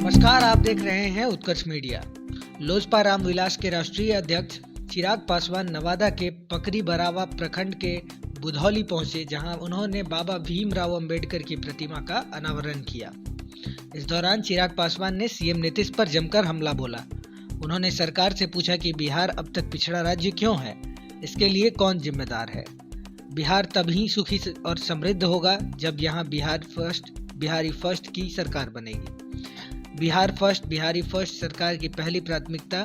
नमस्कार, आप देख रहे हैं उत्कर्ष मीडिया। लोजपा रामविलास के राष्ट्रीय अध्यक्ष चिराग पासवान नवादा के पकरी बरावा प्रखंड के बुधौली पहुंचे, जहां उन्होंने बाबा भीमराव अंबेडकर की प्रतिमा का अनावरण किया। इस दौरान चिराग पासवान ने सीएम नीतीश पर जमकर हमला बोला। उन्होंने सरकार से पूछा कि बिहार अब तक पिछड़ा राज्य क्यों है, इसके लिए कौन जिम्मेदार है। बिहार तभी सुखी और समृद्ध होगा जब यहाँ बिहारी फर्स्ट की सरकार बनेगी। बिहार फर्स्ट, बिहारी फर्स्ट सरकार की पहली प्राथमिकता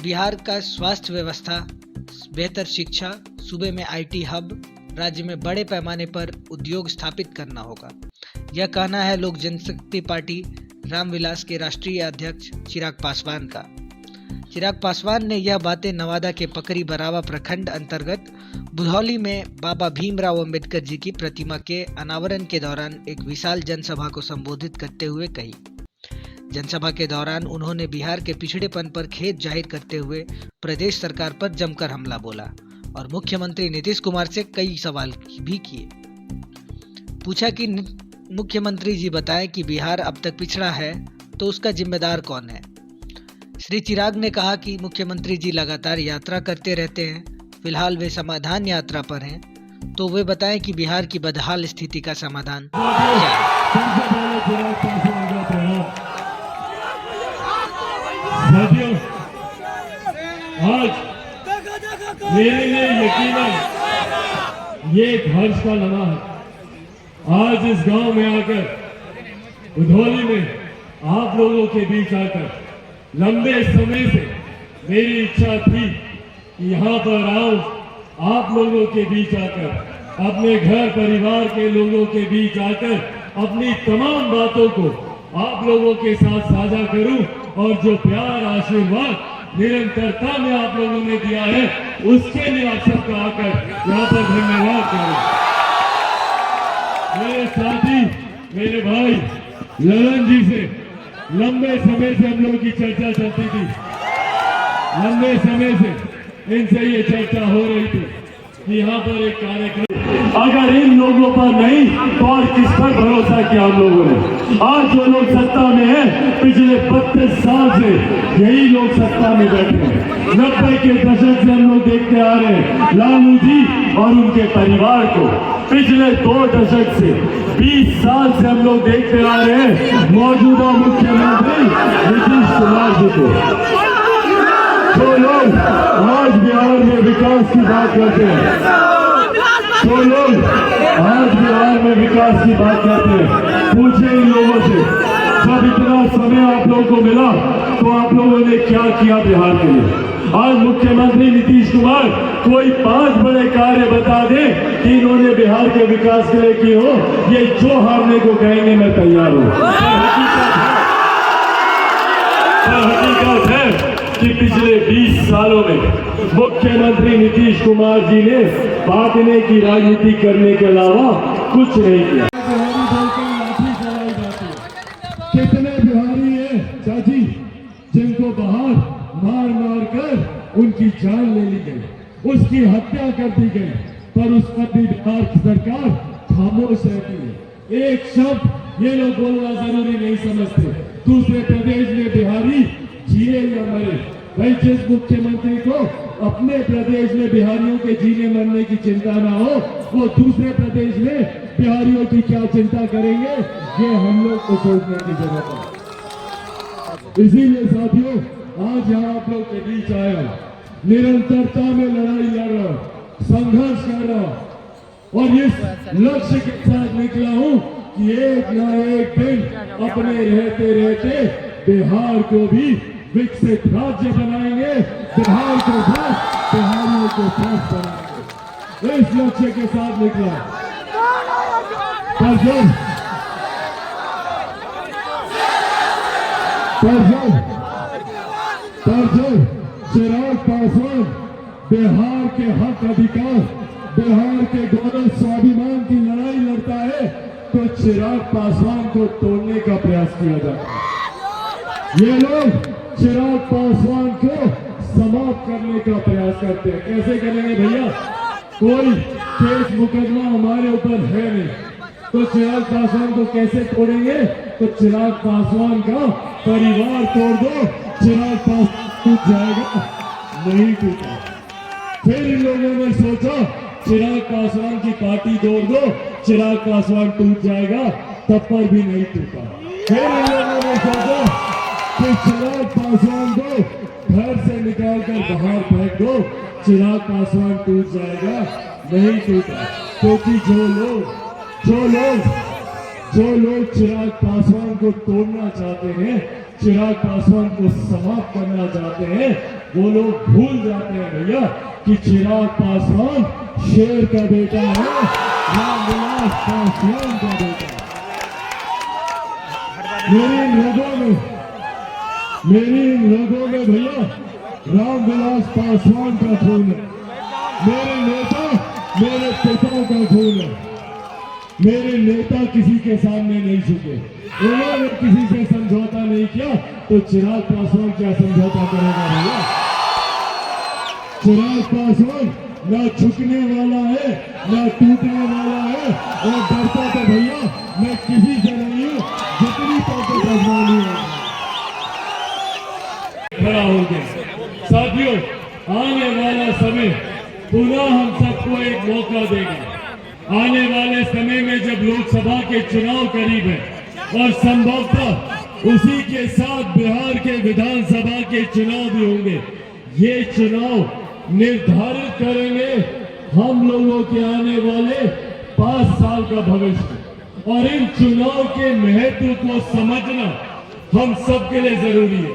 बिहार का स्वास्थ्य व्यवस्था, बेहतर शिक्षा, सूबे में आईटी हब, राज्य में बड़े पैमाने पर उद्योग स्थापित करना होगा। यह कहना है लोक जनशक्ति पार्टी रामविलास के राष्ट्रीय अध्यक्ष चिराग पासवान का। चिराग पासवान ने यह बातें नवादा के पकरी बरावा प्रखंड अंतर्गत बुधौली में बाबा भीमराव अंबेडकर जी की प्रतिमा के अनावरण के दौरान एक विशाल जनसभा को संबोधित करते हुए कही। जनसभा के दौरान उन्होंने बिहार के पिछड़ेपन पर खेद जाहिर करते हुए प्रदेश सरकार पर जमकर हमला बोला और मुख्यमंत्री नीतीश कुमार से कई सवाल भी किए। पूछा कि मुख्यमंत्री जी बताएं कि बिहार अब तक पिछड़ा है तो उसका जिम्मेदार कौन है। श्री चिराग ने कहा कि मुख्यमंत्री जी लगातार यात्रा करते रहते हैं, फिलहाल वे समाधान यात्रा पर हैं, तो वे बताएं कि बिहार की बदहाल स्थिति का समाधान क्या है। साथियों, आज मेरे लिए यकीनन ये एक हर्ष का लम्हा है। आज इस गांव में आकर, बुधौली में आप लोगों के बीच आकर, लंबे समय से मेरी इच्छा थी कि यहाँ पर आऊं, आप लोगों के बीच आकर, अपने घर परिवार के लोगों के बीच आकर अपनी तमाम बातों को आप लोगों के साथ साझा करूं और जो प्यार, आशीर्वाद, निरंतरता में आप लोगों ने दिया है, उसके लिए आप सबका आकर यहाँ पर धन्यवाद करूं। मेरे साथी, मेरे भाई ललन जी से लंबे समय से हम लोगों की चर्चा चलती थी। लंबे समय से इनसे ये चर्चा हो रही थी कि यहाँ पर एक कार्यक्रम, अगर इन लोगों पर नहीं तो और किस पर भरोसा किया हम लोगों ने। आज जो लोग सत्ता में हैं, पिछले 32 साल से यही लोग सत्ता में बैठे हैं। 90 के दशक से हम लोग देखते आ रहे हैं लालू जी और उनके परिवार को। पिछले 2 दशक से 20 साल से हम लोग देखते आ रहे हैं मौजूदा मुख्यमंत्री नीतीश कुमार जी को। जो लोग आज बिहार में विकास की बात करते हैं, जो लोग आज बिहार में विकास की बात करते हैं, पूछे इन लोगों से, जब इतना समय आप लोगों को मिला तो आप लोगों ने क्या किया बिहार के लिए। आज मुख्यमंत्री नीतीश कुमार कोई 5 बड़े कार्य बता दे कि इन्होंने बिहार के विकास के लिए किए हो, ये जो हारने को कहेंगे मैं तैयार हूँ। हकीकत है कि पिछले 20 सालों में मुख्यमंत्री नीतीश कुमार जी ने बांटने की राजनीति करने के अलावा कुछ नहीं किया। कितने बिहारी हैं चाची जिनको बाहर मार मार कर उनकी जान ले ली गई, उसकी हत्या कर दी गई, पर उस पर भी बिहार की सरकार खामोश रहती है। एक शब्द ये लोग बोलना जरूरी नहीं समझते। दूसरे प्रदेश में बिहारी जिए या मरे, भाई जिस मुख्यमंत्री को अपने प्रदेश में बिहारियों के जीने मरने की चिंता ना हो, वो दूसरे प्रदेश में बिहारियों की क्या चिंता करेंगे, ये हम लोग को सोचने की जरूरत है। इसीलिए साथियों, आज यहाँ आप लोग के बीच आया, निरंतरता में लड़ाई लड़ रहा हूं, संघर्ष कर रहा हूं और इस लक्ष्य के साथ निकला हूं कि एक ना एक दिन अपने रहते रहते बिहार को भी विकसित राज्य बनाएंगे, बिहार को बिहारियों को फर्स्ट बनाएंगे। इस लक्ष्य के साथ निकला। पर जब चिराग पासवान बिहार के हक अधिकार, बिहार के गौरव स्वाभिमान की लड़ाई लड़ता है, तो चिराग पासवान को तोड़ने का प्रयास किया जाता है। ये लोग चिराग पासवान को समाप्त करने का प्रयास करते हैं। कैसे करेंगे भैया? कोई केस मुकदमा हमारे ऊपर है नहीं, तो चिराग पासवान को कैसे तोड़ेंगे? तो चिराग पासवान का परिवार तोड़ दो, चिराग पासवान टूट जाएगा, नहीं टूटा। फिर इन लोगों ने सोचा चिराग पासवान की पार्टी तोड़ दो, चिराग पासवान टूट जाएगा, तब पर भी नहीं टूटा। फिर इन लोगों ने सोचा कि चिराग पासवान को घर से निकालकर बाहर फेंक दो, चिराग पासवान टूट जाएगा, नहीं टूटा। क्योंकि जो लोग चिराग पासवान को तोड़ना चाहते हैं, चिराग पासवान को समाप्त करना चाहते हैं, वो लोग भूल जाते हैं भैया कि चिराग पासवान शेर का बेटा है, रामविलास पासवान का बेटा। मेरी इन लोगों में भैया रामविलास पासवान का खून है, मेरे नेता मेरे पिता का खून है। मेरे नेता किसी के सामने नहीं झुके, उन्होंने किसी से समझौता नहीं किया, तो चिराग पासवान क्या समझौता करेगा भैया? चिराग पासवान ना झुकने वाला है, ना टूटने वाला है, और डरता तो भैया मैं किसी से नहीं हूं, जितनी ताकत आजमानी है खड़ा हो गया। साथियों, आने वाला समय पुनः हम सबको एक मौका देगा। आने वाले समय में जब लोकसभा के चुनाव करीब है और संभवतः उसी के साथ बिहार के विधानसभा के चुनाव भी होंगे, ये चुनाव निर्धारित करेंगे हम लोगों के आने वाले 5 साल का भविष्य। और इन चुनाव के महत्व को समझना हम सबके लिए जरूरी है।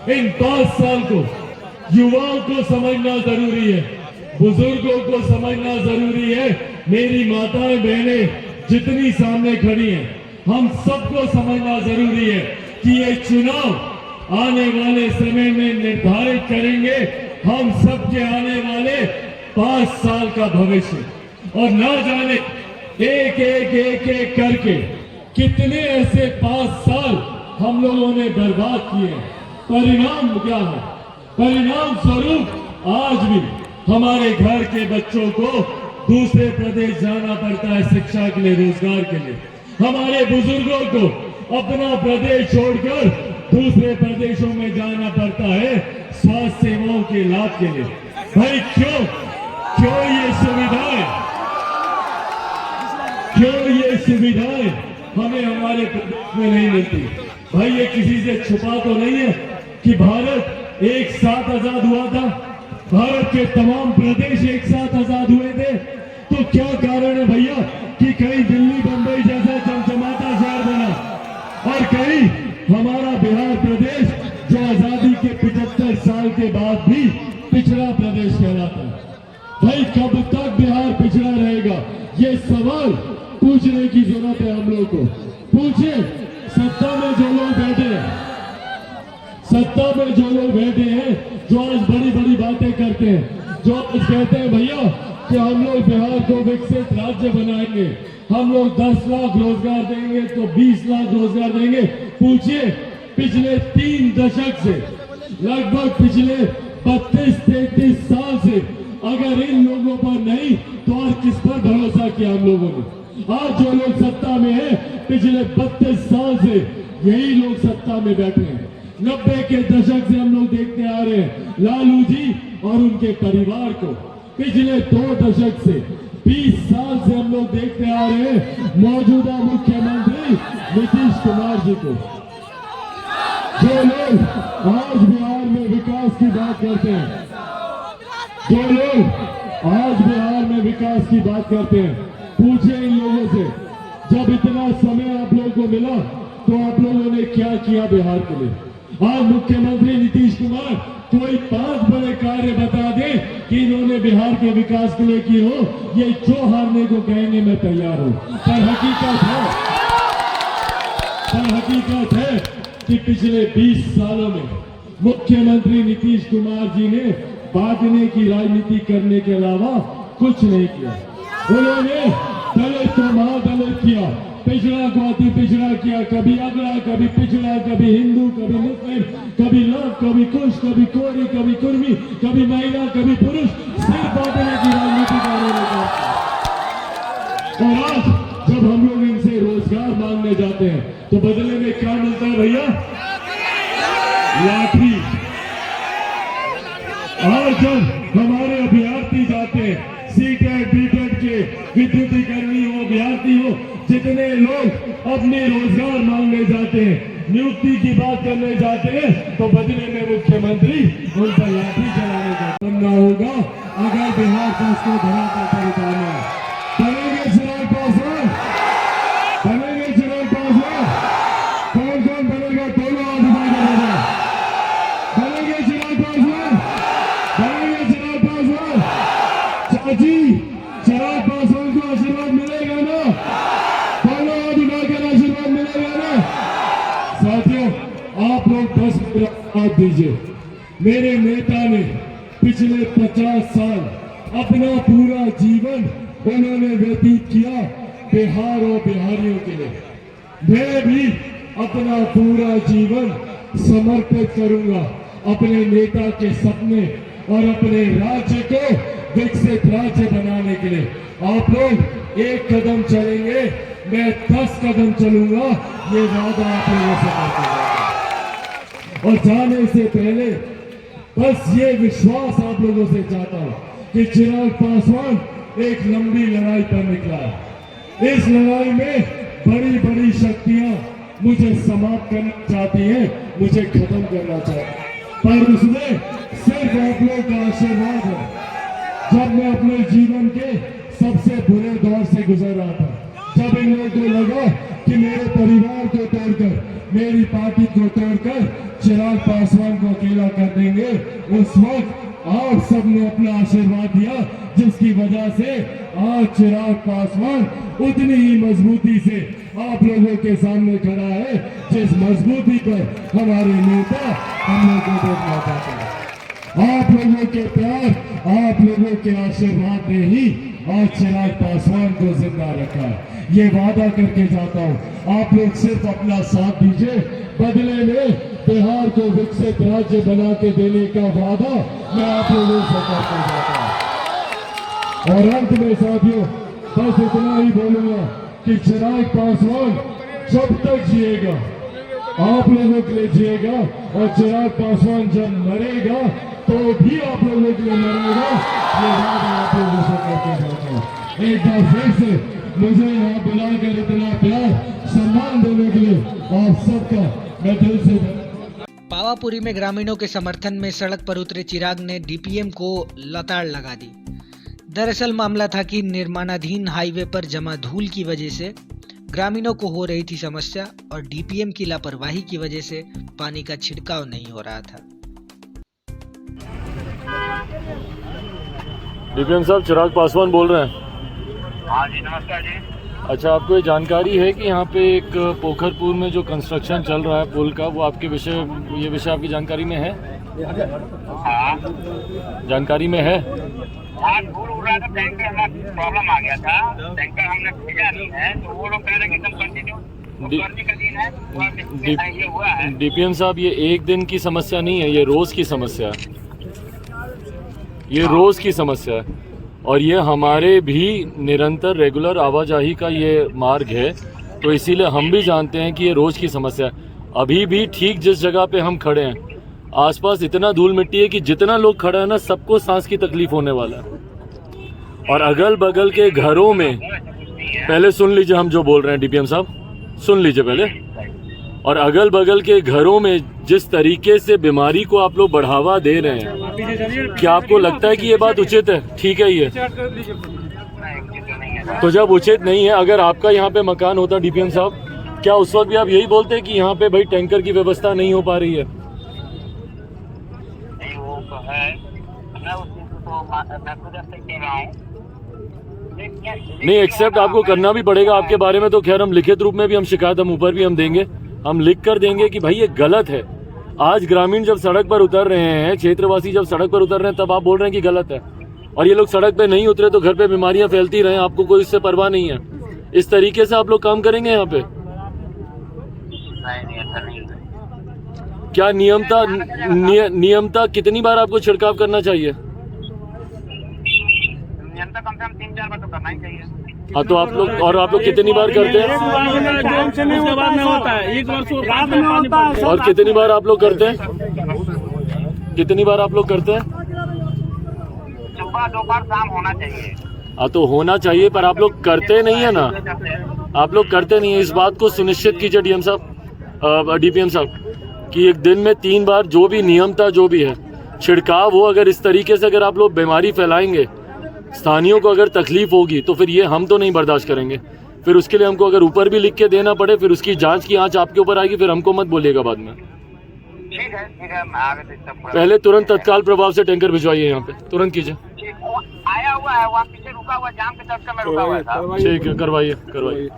इन 5 साल को युवाओं को समझना जरूरी है, बुजुर्गों को समझना जरूरी है, मेरी माताएं बहनें जितनी सामने खड़ी हैं, हम सबको समझना जरूरी है कि ये चुनाव आने वाले समय में निर्धारित करेंगे हम सबके आने वाले 5 साल का भविष्य। और ना जाने एक करके कितने ऐसे 5 साल हम लोगों ने बर्बाद किए। परिणाम क्या है? परिणाम स्वरूप आज भी हमारे घर के बच्चों को दूसरे प्रदेश जाना पड़ता है शिक्षा के लिए, रोजगार के लिए। हमारे बुजुर्गों को अपना प्रदेश छोड़कर दूसरे प्रदेशों में जाना पड़ता है स्वास्थ्य सेवाओं के लाभ के लिए। भाई क्यों ये सुविधाएं हमें हमारे प्रदेश में नहीं मिलती? भाई ये किसी से छुपा तो नहीं है कि भारत एक साथ आजाद हुआ था, भारत के तमाम प्रदेश एक साथ आजाद हुए थे। तो क्या कारण है भैया कि कहीं दिल्ली बंबई जैसा चमचमाता शहर बना और कहीं हमारा बिहार प्रदेश जो आजादी के 75 साल के बाद भी पिछड़ा प्रदेश कहलाता है? भाई कब तक बिहार पिछड़ा रहेगा? ये सवाल पूछने की जरूरत है हम लोग को। पूछे सत्ता में जो लोग बैठे हैं, जो आज बड़ी बड़ी बातें करते हैं, जो आज कहते हैं भैया कि हम लोग बिहार को विकसित राज्य बनाएंगे, हम लोग 10 लाख रोजगार देंगे तो 20 लाख रोजगार देंगे। पूछिए पिछले 3 दशक से, लगभग पिछले 32-33 साल से अगर इन लोगों पर नहीं तो और किस पर भरोसा किया हम लोगों ने? आज जो लोग सत्ता में हैं, पिछले 32 साल से यही लोग सत्ता में बैठे हैं। 90 के दशक से हम लोग देखते आ रहे हैं लालू जी और उनके परिवार को। पिछले 2 दशक से 20 साल से हम लोग देखते आ रहे हैं मौजूदा मुख्यमंत्री नीतीश कुमार जी को। जो लोग आज बिहार में विकास की बात करते हैं, पूछे इन लोगों से जब इतना समय आप लोगों को मिला तो आप लोगों ने क्या किया बिहार के लिए? आज मुख्यमंत्री नीतीश कुमार कोई 5 बड़े कार्य बता दे कि इन्होंने बिहार के विकास के लिए किए हो, ये जो हारने को कहने में तैयार हो। पर हकीकत है कि पिछले 20 सालों में मुख्यमंत्री नीतीश कुमार जी ने बांटने की राजनीति करने के अलावा कुछ नहीं किया। उन्होंने दलित को महादलित किया, पिछड़ा को अति पिछड़ा किया, कभी अगड़ा, कभी पिछड़ा, कभी हिंदू, कभी मुस्लिम, कभी लव, कभी कुश, कभी कोरी, कभी कुर्मी, कभी महिला, कभी पुरुष, सिर्फ बांटने की राजनीति करने लगा। और आज जब हम लोग इन रोजगार मांगने जाते हैं तो बदले में क्या मिलता है भैया? लाठी। और जब हमारे अभ्यर्थी जाते हैं सीटेट बीटेट के विद्युतीकर्मी हो, अभ्यर्थी हो, जितने लोग अपने रोजगार मांगने जाते हैं, नियुक्ति की बात करने जाते हैं, तो बदले में मुख्यमंत्री उन पर लाठी चलाने का करना होगा अगर बिहार का उसको धरातल पर उतारना है। बनेंगे चिराग पासवान, बनेंगे चिराग पासवान। कौन कौन बनेगा? दोनों हाथ उठा के बोलो। बनेंगे चिराग पासवान, बनेंगे चिराग पासवान। चाची, चिराग पासवान को आशीर्वाद मिलेगा ना? दोनों हाथ उठा कर आशीर्वाद मिलेगा ना? साथियों, आप लोग 10 मिनट बात दीजिए। मेरे नेता ने पिछले 50 साल अपना पूरा जीवन उन्होंने व्यतीत किया बिहार और बिहारियों के लिए। मैं भी अपना पूरा जीवन समर्पित करूंगा अपने नेता के सपने और अपने राज्य को विकसित राज्य बनाने के लिए। आप लोग एक कदम चलेंगे, मैं 10 कदम चलूंगा, ये वादा आप लोगों से करता हूं। और जाने से पहले बस ये विश्वास आप लोगों से चाहता हूं कि चिराग पासवान एक लंबी लड़ाई पर निकला है। इस लड़ाई में बड़ी बड़ी शक्तियां मुझे समाप्त करना चाहती हैं, मुझे खत्म करना चाहती हैं, पर उसमें सिर्फ आप लोगों का आशीर्वाद है। जब मैं अपने जीवन के सबसे बुरे दौर से गुजर रहा था, जब इन लोगों को लगा कि मेरे परिवार को तोड़कर, मेरी पार्टी को तोड़कर चिराग पासवान को अकेला कर देंगे, उस वक्त आप सबने अपना आशीर्वाद दिया, जिसकी वजह से आज चिराग पासवान उतनी ही मजबूती से आप लोगों के सामने खड़ा है जिस मजबूती पर हमारे नेता हम लोगों को देखना चाहते हैं। आप लोगों के प्यार, आप लोगों के आशीर्वाद ने ही आज चिराग पासवान को जिंदा रखा है। ये वादा करके जाता हूँ, आप लोग सिर्फ अपना साथ दीजिए, बदले में बिहार को विकसित राज्य बना के देने का वादा मैं आप लोगों से करके जाता हूँ। और अंत में साथियों, बस इतना ही बोलूंगा कि चिराग पासवान जब तक जिएगा आप लोगों के लिए जिएगा, और चिराग पासवान जब मरेगा तो भी आप लोगों के लिए मरेगा, ये वादा आप लोगों से करके जाता हूँ। एक बार फिर से मुझे यहाँ बुलाकर इतना प्यार सम्मान देने के लिए आप सबका मैं दिल से पावापुरी में ग्रामीणों के समर्थन में सड़क पर उतरे चिराग ने डीपीएम को लताड़ लगा दी। दरअसल मामला था कि निर्माणाधीन हाईवे पर जमा धूल की वजह से ग्रामीणों को हो रही थी समस्या और डीपीएम की लापरवाही की वजह से पानी का छिड़काव नहीं हो रहा था। डीपीएम साहब, चिराग पासवान बोल रहे हैं। हाँ जी, नमस्कार जी। अच्छा, आपको ये जानकारी है कि यहाँ पे एक पोखरपुर में जो कंस्ट्रक्शन चल रहा है पुल का, वो आपके ये विषय आपकी जानकारी में है? हाँ, जानकारी में है? हाँ, धूल उड़ रहा था, टैंकर में प्रॉब्लम आ गया था, टैंकर हमने भेजा नहीं है, तो वो लोग कह रहे हैं कि कल कंटिन्यू, गर्मी का दिन है, ये हुआ है। डीपीएम साहब, ये एक दिन की समस्या नहीं है, ये रोज की समस्या है, ये रोज की समस्या है, और ये हमारे भी निरंतर रेगुलर आवाजाही का ये मार्ग है, तो इसीलिए हम भी जानते हैं कि ये रोज की समस्या है। अभी भी ठीक जिस जगह पे हम खड़े हैं, आसपास इतना धूल मिट्टी है कि जितना लोग खड़ा है ना, सबको सांस की तकलीफ होने वाला है। और अगल बगल के घरों में, पहले सुन लीजिए हम जो बोल रहे हैं डीपीएम साहब, सुन लीजिए पहले। और अगल बगल के घरों में जिस तरीके से बीमारी को आप लोग बढ़ावा दे रहे हैं, क्या आपको लगता है कि ये बात उचित है? ठीक है ये? तो जब उचित नहीं है, अगर आपका यहाँ पे मकान होता डीपीएम साहब, क्या उस वक्त भी आप यही बोलते कि यहाँ पे भाई टैंकर की व्यवस्था नहीं हो पा रही है? नहीं, एक्सेप्ट आपको करना भी पड़ेगा। आपके बारे में तो खैर हम लिखित रूप में भी हम शिकायत हम ऊपर भी हम देंगे, हम लिख कर देंगे कि भाई ये गलत है। आज ग्रामीण जब सड़क पर उतर रहे हैं, क्षेत्रवासी जब सड़क पर उतर रहे हैं, तब आप बोल रहे हैं कि गलत है, और ये लोग सड़क पे नहीं उतरे तो घर पे बीमारियां फैलती रहे, आपको कोई इससे परवाह नहीं है। इस तरीके से आप लोग काम करेंगे यहाँ पे? क्या नियमता कितनी बार आपको छिड़काव करना चाहिए? नियमता कम से कम 3-4 बार तो करना ही चाहिए। हाँ तो आप लोग कितनी बार करते हैं उसके बाद में होता है, एक बार रात में होता है। और कितनी बार आप लोग करते हैं? कितनी बार आप लोग करते हैं? सुबह दोपहर शाम होना चाहिए। हाँ तो होना चाहिए, पर आप लोग करते नहीं है ना, आप लोग करते नहीं है। इस बात को सुनिश्चित कीजिए डीएम साहब, डीपीएम साहब, कि एक दिन में 3 बार जो भी नियम था, जो भी है छिड़काव हो। अगर इस तरीके से अगर आप लोग बीमारी फैलाएंगे, स्थानीयों को अगर तकलीफ होगी, तो फिर ये हम तो नहीं बर्दाश्त करेंगे। फिर उसके लिए हमको अगर ऊपर भी लिख के देना पड़े, फिर उसकी जांच की आंच आपके ऊपर आएगी, फिर हमको मत बोलिएगा बाद में। ठीक है मैं आगे देखता हूँ। पहले तुरंत तत्काल प्रभाव से टैंकर भिजवाइए यहाँ पे, तुरंत कीजिए। आया हुआ है, वहाँ पीछे रुका हुआ जाम के दफ्तर में रुका हुआ था। ठीक है, करवाइए।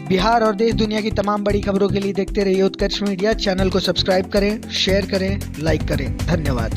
बिहार और देश दुनिया की तमाम बड़ी खबरों के लिए देखते रहिए उत्कर्ष मीडिया। चैनल को सब्सक्राइब करें, शेयर करें, लाइक करें। धन्यवाद।